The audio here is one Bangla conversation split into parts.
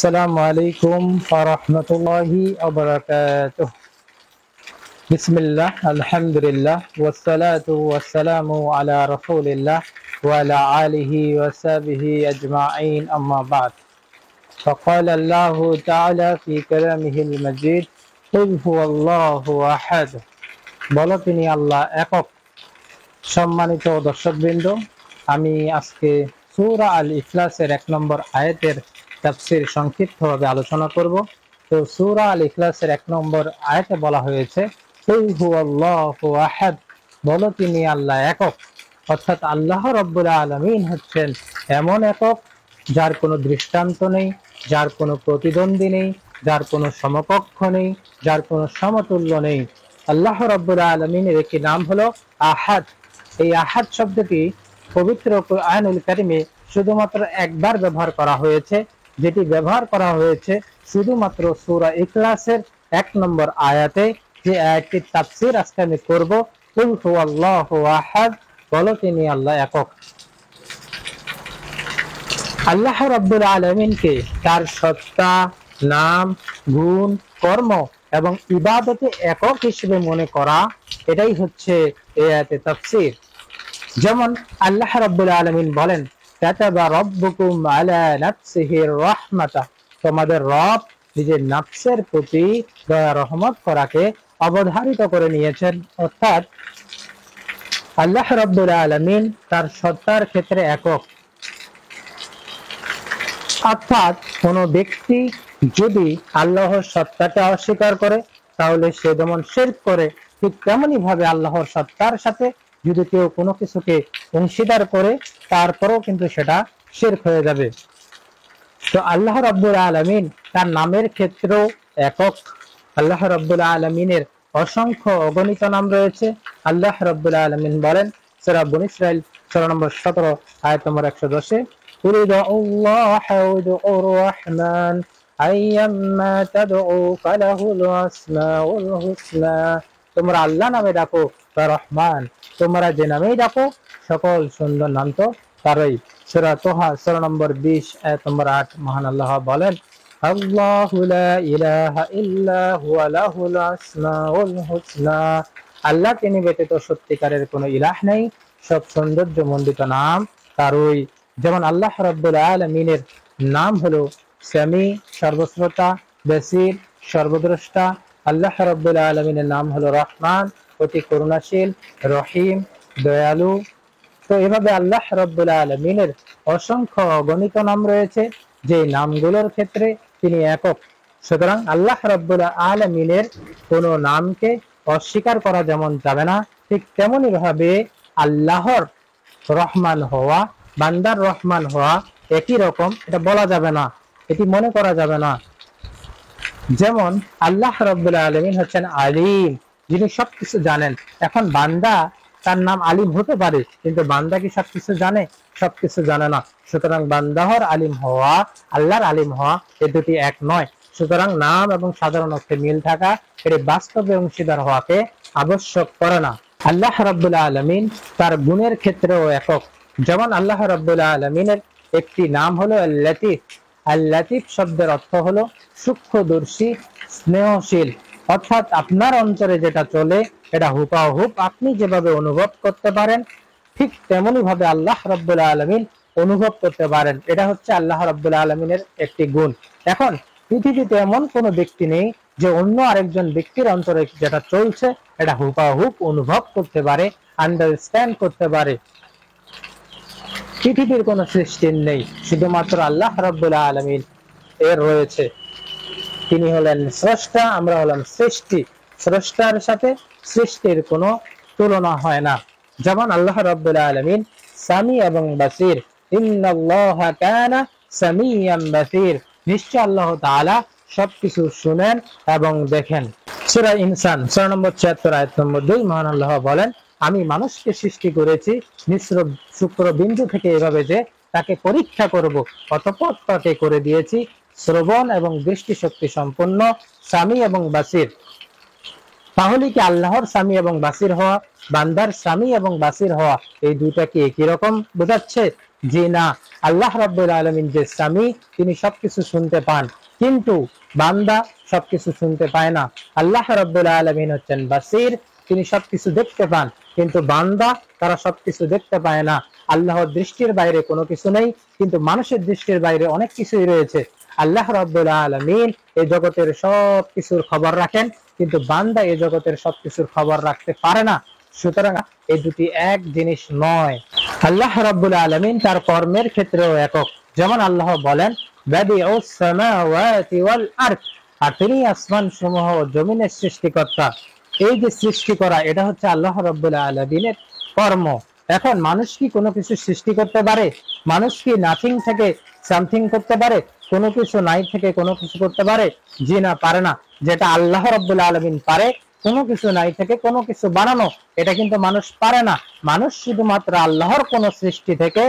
السلام عليكم ورحمة الله وبركاته. بسم الله الحمد لله والصلاة والسلام على رسول الله وعلى آله وصحبه أجمعين أما بعد. فقال الله تعالى في كلامه المجيد قل هو الله أحد বলো তিনি আল্লাহ একক। সম্মানিত দর্শকবৃন্দ, আমি আজকে সূরা আল ইখলাসের 1 নম্বর আয়াতের তাফসীর সংক্ষিপ্তভাবে আলোচনা করব। তো সূরা আল ইখলাসের 1 নম্বর আয়াতে বলা হয়েছে কুল হুয়াল্লাহু আহাদ, বলো তিনি আল্লাহ একক। অর্থাৎ আল্লাহ রাব্বুল আলামিন হচ্ছেন এমন একক যার কোনো দৃষ্টান্ত নেই, যার কোনো প্রতিদ্বন্দ্বী নেই, যার কোনো সমকক্ষ নেই, যার কোনো সমতুল্য নেই। আল্লাহ রাব্বুল আলামিনের একটি নাম হলো আহাদ। এই আহাদ শব্দটি পবিত্র কুরআনুল কারীমে শুধুমাত্র একবার ব্যবহার করা হয়েছে, যেটি ব্যবহার করা হয়েছে শুধুমাত্র সূরা ইখলাসের 1 নম্বর আয়াতে। যে আয়াতটির তাফসীর আজকে আমি করব, কুল হুয়াল্লাহু আহাদ, বলো তিনি আল্লাহ একক। আল্লাহ রাব্বুল আলামিনকে তার সত্তা, নাম, গুণ, কর্ম এবং ইবাদতে একক হিসেবে মনে করা, এটাই হচ্ছে এই আয়াতের তাফসীর। যেমন আল্লাহ রাব্বুল আলামিন বলেন কাতাবা রাব্বুকুম আলা নাফসিহির রাহমাতা, তোমাদের রব নিজের নফসের প্রতি দয়া রহমত করাকে অবধারিত করে নিয়েছেন। অর্থাৎ আল্লাহ রাব্বুল আলামিন তার সত্তার ক্ষেত্রে একক। অর্থাৎ কোনো ব্যক্তি যদি আল্লাহর সত্তাকে অস্বীকার করে তাহলে সে যেমন শিরক করে, ঠিক তেমনি ভাবে আল্লাহর সত্তার সাথে যদি কেউ কোনো কিছুকে অংশীদার করে তারপরেও কিন্তু সেটা শিরক হয়ে যাবে। তো আল্লাহ রাব্বুল আলামিন তার নামের ক্ষেত্রেও একক। আল্লাহ রাব্বুল আলামিনের অসংখ্য অগণিত নাম রয়েছে। আল্লাহ রাব্বুল আলামিন বলেন সূরা বনী ইসরাঈল সূরা নম্বর 17 আয়াত নম্বর 110, উরিদুল্লাহ ওয়াদুর রাহমান আইয়াম্মা তাদউ ফালাহুল আসমাউল হুসনা, তোমরা আল্লাহ নামে ডাকো বা রহমান, তোমরা যে নামেই ডাকো সকল সুন্দর নাম তো তারই। সূরা তোহা সূরা নম্বর 20 আয়াত নম্বর 8 মহান আল্লাহ বলেন আল্লাহু লা ইলাহা ইল্লা হুয়া লাহুল আসমাউল হুসনা, আল্লাহ তিনি ব্যতীত সত্যিকারের কোনো ইলাহ নেই, সব সৌন্দর্যমণ্ডিত নাম তারই। যেমন আল্লাহ রাব্বুল আলামিনের নাম হলো সামি, সর্বশ্রোতা, বাসীর, সর্বদ্রষ্টা। আল্লাহ রাব্বুল আলামিনের নাম হলো রহমান, অতি করুণাশীল, রহিম, দয়ালু। তো এভাবে আল্লাহ রাব্বুল আলামিনের অসংখ্য অগণিত নাম রয়েছে, যে নামগুলোর ক্ষেত্রে তিনি একক। সুতরাং আল্লাহ রাব্বুল আলামিনের কোনো নামকে অস্বীকার করা যেমন যাবে না, ঠিক তেমনি ভাবে আল্লাহর রহমান হওয়া, বান্দার রহমান হওয়া একই রকম এটা বলা যাবে না, এটি মনে করা যাবে না। যেমন আল্লাহ রাব্বুল আলামিন হচ্ছেন আলিম, যিনি সবকিছু জানেন। এখন বান্দা তার নাম আলিম হতে পারে, কিন্তু বান্দা কি সবকিছু জানে? সবকিছু জানে না। সুতরাং বান্দাহর আলিম হওয়া, আল্লাহর আলিম হওয়া, এ দুটি এক নয়। সুতরাং নাম এবং সাধারণ অর্থে মিল থাকা এর বাস্তবে অংশীদার হওয়াকে আবশ্যক করে না। আল্লাহ রাব্বুল আলামিন তার গুণের ক্ষেত্রেও একক। যেমন আল্লাহ রাব্বুল আলামিনের একটি নাম হলো আল লাতীফ। আল লাতীফ শব্দের অর্থ হলো সূক্ষ্মদর্শী, স্নেহশীল। অর্থাৎ আপনার অন্তরে যেটা চলে এটা হুবহু আপনি যেভাবে অনুভব করতে পারেন, ঠিক তেমনি ভাবে আল্লাহ রাব্বুল আলামিন অনুভব করতে পারেন। এটা হচ্ছে আল্লাহ রাব্বুল আলামিনের একটি গুণ। এখন পৃথিবীতে এমন কোনো ব্যক্তি নেই যে অন্য আরেকজন ব্যক্তির অন্তরে যেটা চলছে এটা হুবহু অনুভব করতে পারে, আন্ডারস্ট্যান্ড করতে পারে। পৃথিবীর কোনো সৃষ্টি নেই, শুধুমাত্র আল্লাহ রাব্বুল আলামিন এর রয়েছে। তিনি হলেন স্রষ্টা, আমরা হলাম সৃষ্টি। স্রষ্টার সাথে সৃষ্টির কোনো তুলনা হয় না। যেমন আল্লাহ রাব্বুল আলামিন সামি এবং বাসীর, ইন্নাল্লাহা কানা সামিয়াম বাসীর, নিশ্চয় আল্লাহ তাআলা সবকিছু শুনেন এবং দেখেন। সূরা ইনসান সূরা নম্বর 76 আয়াত নম্বর 2 মহান আল্লাহ বলেন আমি মানুষকে সৃষ্টি করেছি মিশ্র শুক্রবিন্দু থেকে, এভাবে যে তাকে পরীক্ষা করব, অতঃপর তাকে করে দিয়েছি শ্রবণ এবং দৃষ্টিশক্তি সম্পন্ন, সামি এবং বাসীর। তাহলে কি আল্লাহর সামি এবং বাসীর হওয়া, বান্দার সামি এবং বাসীর হওয়া, এই দুইটা কি একই রকম বোঝাচ্ছে? যে না, আল্লাহ রাব্বুল আলামিন যে সামি, তিনি সবকিছু শুনতে পান, কিন্তু বান্দা সবকিছু শুনতে পায় না। আল্লাহ রাব্বুল আলামিন হচ্ছেন বাসির, তিনি সবকিছু দেখতে পান, কিন্তু বান্দা তারা সবকিছু দেখতে পায় না। আল্লাহর দৃষ্টির বাইরে কোনো কিছু নেই, কিন্তু মানুষের দৃষ্টির বাইরে অনেক কিছুই রয়েছে। আল্লাহ রাব্বুল আলামিন এই জগতের সব কিছুর খবর রাখেন, কিন্তু বান্দা এই জগতের সবকিছুর খবর রাখতে পারে না। সুতরাং এই দুটি এক জিনিস নয়। আল্লাহ রাব্বুল আলামিন তার কর্মের ক্ষেত্রেও একক। যেমন আল্লাহ বলেন বাদিউস সামাওয়াতি ওয়াল আরদ, আর তিনি আসমান সমূহ ও জমিনের সৃষ্টিকর্তা। এই যে সৃষ্টি করা, এটা হচ্ছে আল্লাহ রাব্বুল আলামিনের কর্ম। এখন মানুষ কি কোনো কিছু সৃষ্টি করতে পারে? মানুষ কি নাথিং থেকে সামথিং করতে পারে? কোনো কিছু নাই থেকে কোনো কিছু করতে পারে? জি না, পারে না। যেটা আল্লাহ রাব্বুল আলামিন পারে, কোনো কিছু নাই থেকে কোনো কিছু বানানো, এটা কিন্তু মানুষ পারে না। মানুষ শুধুমাত্র আল্লাহর কোন সৃষ্টি থেকে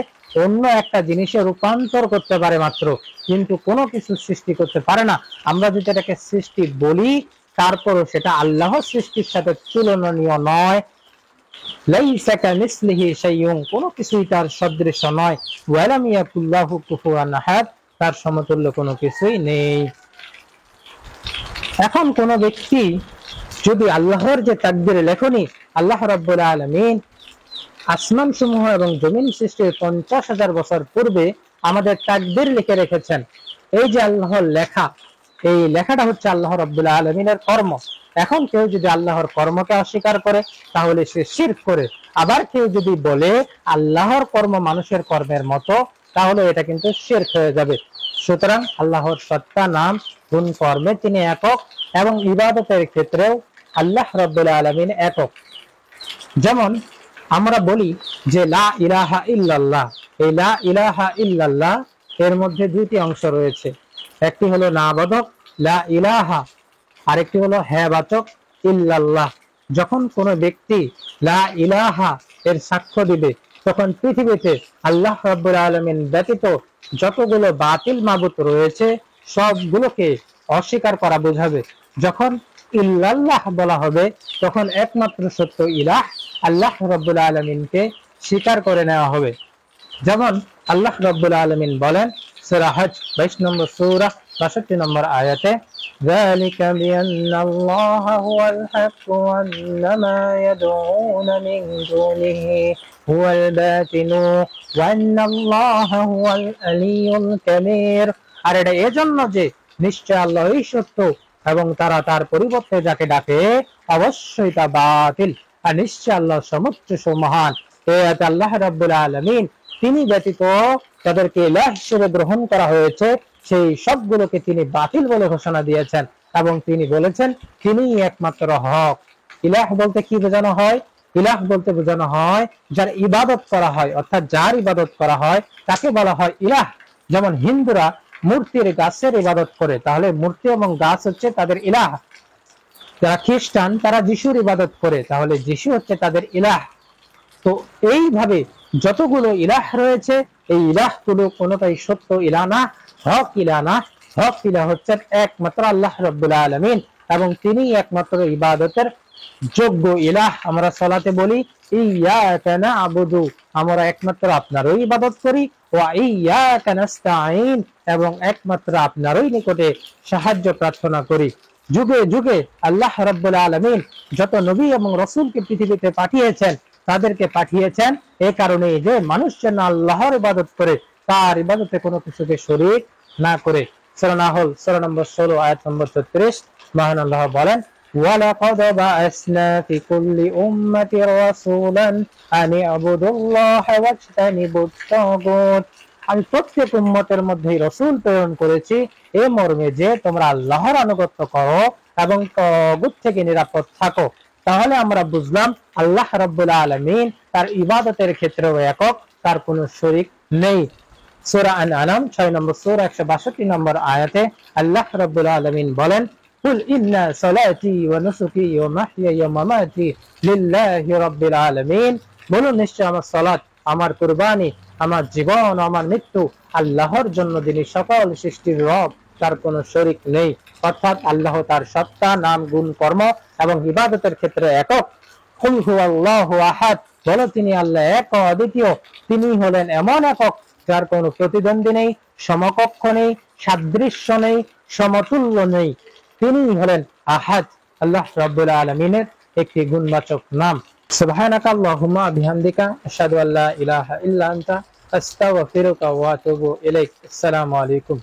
অন্য একটা জিনিসে রূপান্তর করতে পারে মাত্র, কিন্তু কোনো কিছু সৃষ্টি করতে পারে না। আমরা যদি এটাকে সৃষ্টি বলি, তারপরও সেটা আল্লাহর সৃষ্টির সাথে তুলনীয় নয়। লাইসা কামিসলিহি শাইউন, কোনো কিছুই তার সদৃশ্য নয়। ওয়া লাম ইয়াকুল্লাহু কুফুয়ান আহাদ, তার সমতুল্য কোনো কিছুই নেই। এখন কোন ব্যক্তি যদি আল্লাহর যে তাকদীর লেখনী, আল্লাহ রাব্বুল আলামিন আসমান সমূহ এবং জমিন সৃষ্টির 50,000 বছর পূর্বে আমাদের তাকদীর লিখে রেখেছেন। এই যে আল্লাহর লেখা, এই লেখাটা হচ্ছে আল্লাহ রাব্বুল আলামিনের কর্ম। এখন কেউ যদি আল্লাহর কর্মকে অস্বীকার করে, তাহলে সে শিরক করে। আবার কেউ যদি বলে আল্লাহর কর্ম মানুষের কর্মের মতো, তাহলে এটা কিন্তু শিরক হয়ে যাবে। সুতরাং আল্লাহর সত্তা, নাম, গুণ, কর্মে তিনি একক, এবং ইবাদতের ক্ষেত্রেও আল্লাহ রাব্বুল আলামিন একক। যেমন আমরা বলি যে লা ইলাহা ইল্লাল্লাহ, এই লা ইলাহা ইল্লাল্লাহ এর মধ্যে দুইটি অংশ রয়েছে। একটি হলো না বাদক লা ইলাহা, আরেকটি হলো হ্যাঁ বাচক ইল্লাল্লাহ। যখন কোন ব্যক্তি লা ইলাহা এর সাক্ষ্য দিবে, তখন পৃথিবীতে আল্লাহ রাব্বুল আলামিন ব্যতীত যতগুলো বাতিল মাবুদ রয়েছে, সবগুলোকে অস্বীকার করা বোঝাবে। যখন ইল্লাল্লাহ বলা হবে, তখন একমাত্র সত্য ইলাহ আল্লাহ রাব্বুল আলামিনকে স্বীকার করে নেওয়া হবে। যেমন আল্লাহ রাব্বুল আলামিন বলেন সূরা হজ 22 নম্বর সূরা 62 নম্বর আয়াতে, যালিকা বিআন্নাল্লাহা হুয়াল হক ওয়া আন্নামা ইয়াদউনা মিন দুনিহি হুয়াল বাতিনু ওয়া আন্নাল্লাহা হুয়াল আলিয়্যুল কাবীর। আর এটা এজন্য যে নিশ্চয় আল্লাহই সত্য, এবং তারা তার পরিবর্তে যাকে ডাকে অবশ্যই তা বাতিল। আর নিশ্চয় আল্লাহ সমুচ্চ মহান। আল্লাহ রাব্বুল আলামিন তিনি ব্যতীত তাদেরকে ইলাহ হিসেবে গ্রহণ করা হয়েছে, সেই সবগুলোকে তিনি বাতিল বলে ঘোষণা দিয়েছেন, এবং তিনি বলেছেন তিনি একমাত্র হক। ইলাহ বলতে কি বোঝানো হয়? ইলাহ বলতে বোঝানো হয় যার ইবাদত করা হয়, অর্থাৎ যার ইবাদত করা হয় তাকে বলা হয় ইলাহ। যেমন হিন্দুরা মূর্তির গাছের ইবাদত করে, তাহলে মূর্তি এবং গাছ হচ্ছে তাদের ইলাহ। যারা খ্রিস্টান তারা যিশুর ইবাদত করে, তাহলে যিশু হচ্ছে তাদের ইলাহ। তো এইভাবে যতগুলো ইলাহ রয়েছে, এই ইলাহ গুলো কোনটাই সত্য ইলাহ না, হক ইলাহ না। হক ইলাহ হচ্ছেন একমাত্র আল্লাহ রাব্বুল আলামিন, এবং তিনি একমাত্র ইবাদতের যোগ্য ইলাহ। আমরা সালাতে বলি ইয়াকা না'বুদু, আমরা একমাত্র আপনারই ইবাদত করি, ওয়া ইয়াকা নাস্তাঈন, এবং একমাত্র আপনারই নিকটে সাহায্য প্রার্থনা করি। যুগে যুগে আল্লাহ রাব্বুল আলামিন যত নবী এবং রাসূলকে পৃথিবীতে পাঠিয়েছেন, তাদেরকে পাঠিয়েছেন এই কারণে যে মানুষ যেন আল্লাহর ইবাদত করে, তার ইবাদতে কোনো কিছুকে শরীক না করে। সূরা নাহল সূরা নম্বর 16 আয়াত নম্বর 36, মহান আল্লাহ বলেন ওয়ালাকাদ বাআসনা ফি কুল্লি উম্মাতির রাসূলান আন ইবুদুল্লাহা ওয়াজতানিবুত তাগুত। আমি প্রত্যেক উম্মতের মধ্যে রাসূল প্রেরণ করেছি এই মর্মে যে তোমরা আল্লাহর আনুগত্য করো এবং তাগুত থেকে নিরাপদ থাকো। তাহলে আমরা বুঝলাম আল্লাহ রাব্বুল আলামিন তার ইবাদতের ক্ষেত্রেও একক, তার কোনো শরীক নেই। সূরা আন-আনাম 6 নম্বর সূরা 162 নম্বর আয়াতে আল্লাহ রাব্বুল আলামিন বলেন কুল ইন্না সালাতি ওয়া নুসুকি ওয়া মাহইয়ায়া ওয়া মামাতি লিল্লাহি রাব্বিল আলামিন, বলুন নিশ্চয় আমার সালাত, আমার কুরবানি, আমার জীবন, আমার মৃত্যু আল্লাহর জন্য, যিনি সকল সৃষ্টির রব, তার কোনো শরীক নেই। অর্থাৎ আল্লাহ তার সত্তা, নাম, গুণ, কর্ম এবং ইবাদতের ক্ষেত্রে একক। কুল হুয়াল্লাহু আহাদ, বলো তিনি আল্লাহ এক ও অদ্বিতীয়। তিনি হলেন এমন একক যার কোনো প্রতিদ্বন্দ্বী নেই, সমকক্ষ নেই, সাদৃশ্য নেই, সমতুল্য নেই। তিনি হলেন আহাদ, আল্লাহ রাব্বুল আলামিনের একটি গুণবাচক নাম। সুবহানাকা আল্লাহুম্মা বিহামদিকা আশহাদু আল্লা ইলাহা ইল্লা আনতা আস্তাগফিরুকা ওয়া আতুবু ইলাইক। আসসালামু আলাইকুম।